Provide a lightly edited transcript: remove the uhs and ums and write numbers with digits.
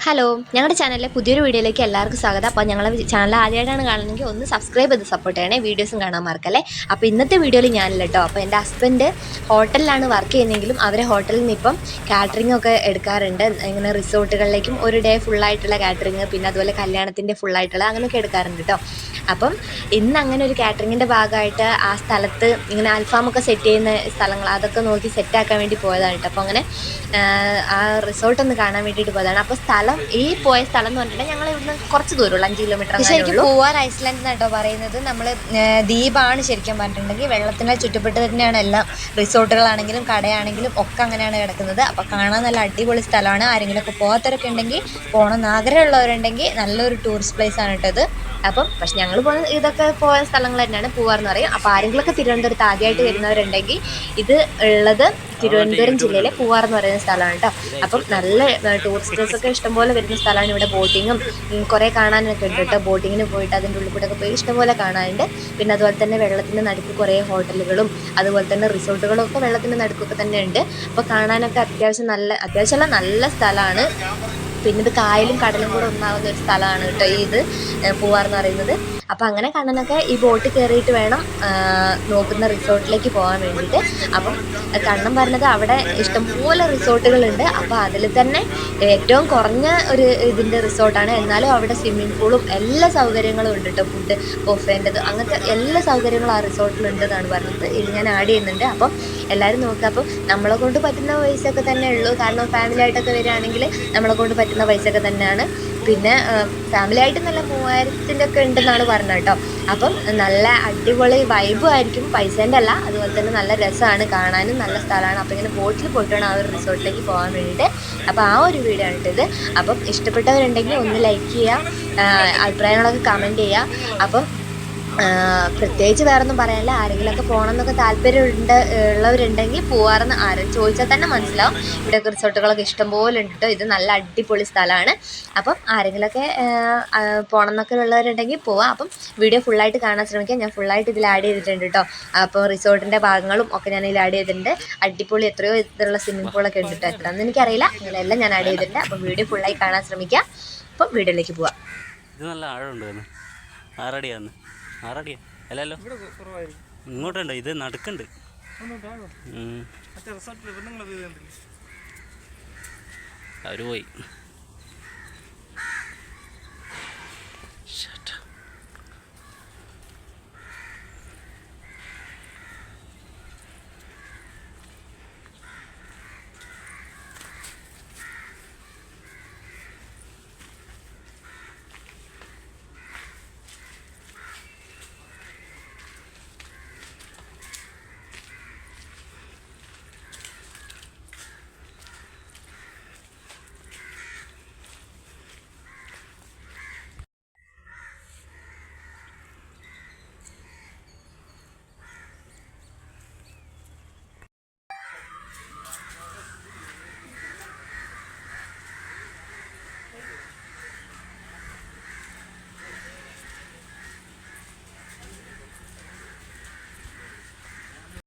Hello, ഞങ്ങളുടെ ചാനലിലെ പുതിയൊരു വീഡിയോയിലേക്ക് എല്ലാവർക്കും സ്വാഗതം. അപ്പോൾ ഞങ്ങളുടെ ചാനൽ ആദ്യമായിട്ടാണ് കാണുന്നതെങ്കിൽ ഒന്ന് സബ്സ്ക്രൈബ് ചെയ്ത് സപ്പോർട്ട് ചെയ്യണേ, വീഡിയോസും കാണാൻ മറക്കല്ലേ. അപ്പോൾ ഇന്നത്തെ വീഡിയോയിൽ ഞാനില്ല കേട്ടോ. അപ്പോൾ എൻ്റെ ഹസ്ബൻഡ് ഹോട്ടലിലാണ് വർക്ക് ചെയ്യുന്നതെങ്കിലും അവരെ ഹോട്ടലിൽ നിന്ന് ഇപ്പം കാറ്ററിംഗ് ഒക്കെ എടുക്കാറുണ്ട്. ഇങ്ങനെ റിസോർട്ടുകളിലേക്കും ഒരു ഡേ ഫുള്ളായിട്ടുള്ള കാറ്ററിങ്, പിന്നെ അതുപോലെ കല്യാണത്തിൻ്റെ ഫുള്ളായിട്ടുള്ള അങ്ങനെയൊക്കെ എടുക്കാറുണ്ട് കേട്ടോ. അപ്പം ഇന്ന് അങ്ങനെ ഒരു കാറ്ററിങ്ങിൻ്റെ ഭാഗമായിട്ട് ആ സ്ഥലത്ത് ഇങ്ങനെ അൽഫാമൊക്കെ സെറ്റ് ചെയ്യുന്ന സ്ഥലങ്ങൾ അതൊക്കെ നോക്കി സെറ്റാക്കാൻ വേണ്ടി പോയതാണ് കേട്ടോ. അപ്പോൾ അങ്ങനെ ആ റിസോർട്ടൊന്ന് കാണാൻ വേണ്ടിയിട്ട് പോയതാണ്. അപ്പോൾ ഈ പോയ സ്ഥലം എന്ന് പറഞ്ഞിട്ടുണ്ടെങ്കിൽ ഞങ്ങൾ ഇവിടുന്ന് കുറച്ച് ദൂരമുള്ളൂ, 5 കിലോമീറ്റർ. ശരിക്കും പൂവാർ ഐസ്ലാൻഡ് എന്നാട്ടോ പറയുന്നത്. നമ്മൾ ദ്വീപാണ് ശരിക്കും പറഞ്ഞിട്ടുണ്ടെങ്കിൽ. വെള്ളത്തിനെ ചുറ്റപ്പെട്ട് തന്നെയാണ് എല്ലാം. റിസോർട്ടുകളാണെങ്കിലും കടയാണെങ്കിലും ഒക്കെ അങ്ങനെയാണ് കിടക്കുന്നത്. അപ്പോൾ കാണാൻ നല്ല അടിപൊളി സ്ഥലമാണ്. ആരെങ്കിലുമൊക്കെ പോകാത്തവരൊക്കെ ഉണ്ടെങ്കിൽ, പോകണമെന്ന് ആഗ്രഹമുള്ളവരുണ്ടെങ്കിൽ നല്ലൊരു ടൂറിസ്റ്റ് പ്ലേസ് ആണ് കേട്ടോ ഇത്. അപ്പം പക്ഷെ ഞങ്ങൾ ഇതൊക്കെ പോയ സ്ഥലങ്ങൾ തന്നെയാണ്, പൂവാർ എന്ന് പറയും. അപ്പോൾ ആരെങ്കിലുമൊക്കെ തിരുവനന്തപുരത്ത് ആദ്യമായിട്ട് വരുന്നവരുണ്ടെങ്കിൽ ഇത് ഉള്ളത് തിരുവനന്തപുരം ജില്ലയിലെ പൂവാർ എന്ന് പറയുന്ന സ്ഥലമാണ് കേട്ടോ. അപ്പം നല്ല ടൂറിസ്റ്റേഴ്സൊക്കെ ഇഷ്ടംപോലെ വരുന്ന സ്ഥലമാണ്. ഇവിടെ ബോട്ടിങ്ങും കുറേ കാണാനൊക്കെ ഉണ്ട് കേട്ടോ. ബോട്ടിങ്ങിന് പോയിട്ട് അതിൻ്റെ ഉള്ളിൽ കൂടെ ഒക്കെ പോയി ഇഷ്ടംപോലെ കാണാനുണ്ട്. പിന്നെ അതുപോലെ തന്നെ വെള്ളത്തിൻ്റെ നടുക്ക് കുറേ ഹോട്ടലുകളും അതുപോലെ തന്നെ റിസോർട്ടുകളും ഒക്കെ വെള്ളത്തിൻ്റെ നടുക്കൊക്കെ തന്നെ ഉണ്ട്. അപ്പോൾ കാണാനൊക്കെ അത്യാവശ്യമുള്ള നല്ല സ്ഥലമാണ്. പിന്നെ ഇത് കായലും കടലും കൂടെ ഒന്നാവുന്ന ഒരു സ്ഥലമാണ് കേട്ടോ ഇത് പൂവാർ എന്ന് പറയുന്നത്. അപ്പോൾ അങ്ങനെ കാണാനൊക്കെ ഈ ബോട്ട് കയറിയിട്ട് വേണം നോക്കുന്ന റിസോർട്ടിലേക്ക് പോകാൻ വേണ്ടിയിട്ട്. അപ്പം കണ്ണം പറഞ്ഞത് അവിടെ ഇഷ്ടംപോലെ റിസോർട്ടുകളുണ്ട്. അപ്പോൾ അതിൽ തന്നെ ഏറ്റവും കുറഞ്ഞ ഒരു ഇതിൻ്റെ റിസോർട്ടാണ്. എന്നാലും അവിടെ സ്വിമ്മിംഗ് പൂളും എല്ലാ സൗകര്യങ്ങളും ഉണ്ട് കേട്ടോ. ഫുഡ് ബൊഫേൻ്റെത് അങ്ങനത്തെ എല്ലാ സൗകര്യങ്ങളും ആ റിസോർട്ടിലുണ്ടെന്നാണ് പറഞ്ഞത്. ഇത് ഞാൻ ആഡ് ചെയ്യുന്നുണ്ട്. അപ്പം എല്ലാവരും നോക്കുക. അപ്പം നമ്മളെ കൊണ്ട് പറ്റുന്ന പൈസയൊക്കെ തന്നെ ഉള്ളൂ. കാരണം ഫാമിലി ആയിട്ടൊക്കെ വരികയാണെങ്കിൽ നമ്മളെ കൊണ്ട് പറ്റുന്ന പൈസയൊക്കെ തന്നെയാണ്. പിന്നെ ഫാമിലി ആയിട്ട് നല്ല 3000-ൻ്റെ ഒക്കെ ഉണ്ടെന്നാണ് പറഞ്ഞത് കേട്ടോ. അപ്പം നല്ല അടിപൊളി വൈബും ആയിരിക്കും, പൈസേൻ്റെ അല്ല. അതുപോലെ തന്നെ നല്ല രസമാണ്, കാണാനും നല്ല സ്ഥലമാണ്. അപ്പോൾ ഇങ്ങനെ ബോട്ടിൽ പോയിട്ട് വേണം ആ ഒരു റിസോർട്ടിലേക്ക് പോകാൻ വേണ്ടിയിട്ട്. അപ്പോൾ ആ ഒരു വീഡിയോ ആണ് ഇത്. അപ്പം ഇഷ്ടപ്പെട്ടവരുണ്ടെങ്കിൽ ഒന്ന് ലൈക്ക് ചെയ്യുക, അഭിപ്രായങ്ങളൊക്കെ കമൻറ്റ് ചെയ്യുക. അപ്പം പ്രത്യേകിച്ച് വേറൊന്നും പറയാനില്ല. ആരെങ്കിലുമൊക്കെ പോകണം എന്നൊക്കെ ഉള്ളവരുണ്ടെങ്കിൽ പോവാറെന്ന് ആരും ചോദിച്ചാൽ തന്നെ മനസ്സിലാവും. ഇവിടെയൊക്കെ റിസോർട്ടുകളൊക്കെ ഇഷ്ടംപോലെ ഉണ്ട് കേട്ടോ. ഇത് നല്ല അടിപൊളി സ്ഥലമാണ്. അപ്പം ആരെങ്കിലുമൊക്കെ പോകണം എന്നൊക്കെ ഉള്ളവരുണ്ടെങ്കിൽ പോവാം. അപ്പം വീഡിയോ ഫുള്ളായിട്ട് കാണാൻ ശ്രമിക്കാം. ഞാൻ ഫുള്ളായിട്ട് ഇതിൽ ആഡ് ചെയ്തിട്ടുണ്ട് കേട്ടോ. അപ്പോൾ റിസോർട്ടിൻ്റെ ഭാഗങ്ങളും ഒക്കെ ഞാൻ ഇതിൽ ആഡ് ചെയ്തിട്ടുണ്ട്. അടിപൊളി എത്രയോ ഇതിലുള്ള സ്വിമ്മിംഗ് പൂളൊക്കെ ഉണ്ട് കേട്ടോ. എത്രയാണെന്ന് എനിക്കറിയില്ല, ഇതിലെല്ലാം ഞാൻ ആഡ് ചെയ്തിട്ടുണ്ട്. അപ്പം വീഡിയോ ഫുള്ളായി കാണാൻ ശ്രമിക്കാം. അപ്പം വീഡിയോയിലേക്ക് പോവാം. ഇത് നല്ല ആഴമുണ്ട്. 6 അടിയാണ്. 6 അടിയാ അല്ലല്ലോ, ഇങ്ങോട്ടുണ്ട്. ഇത് നടുക്കുണ്ട്. അവര് പോയി.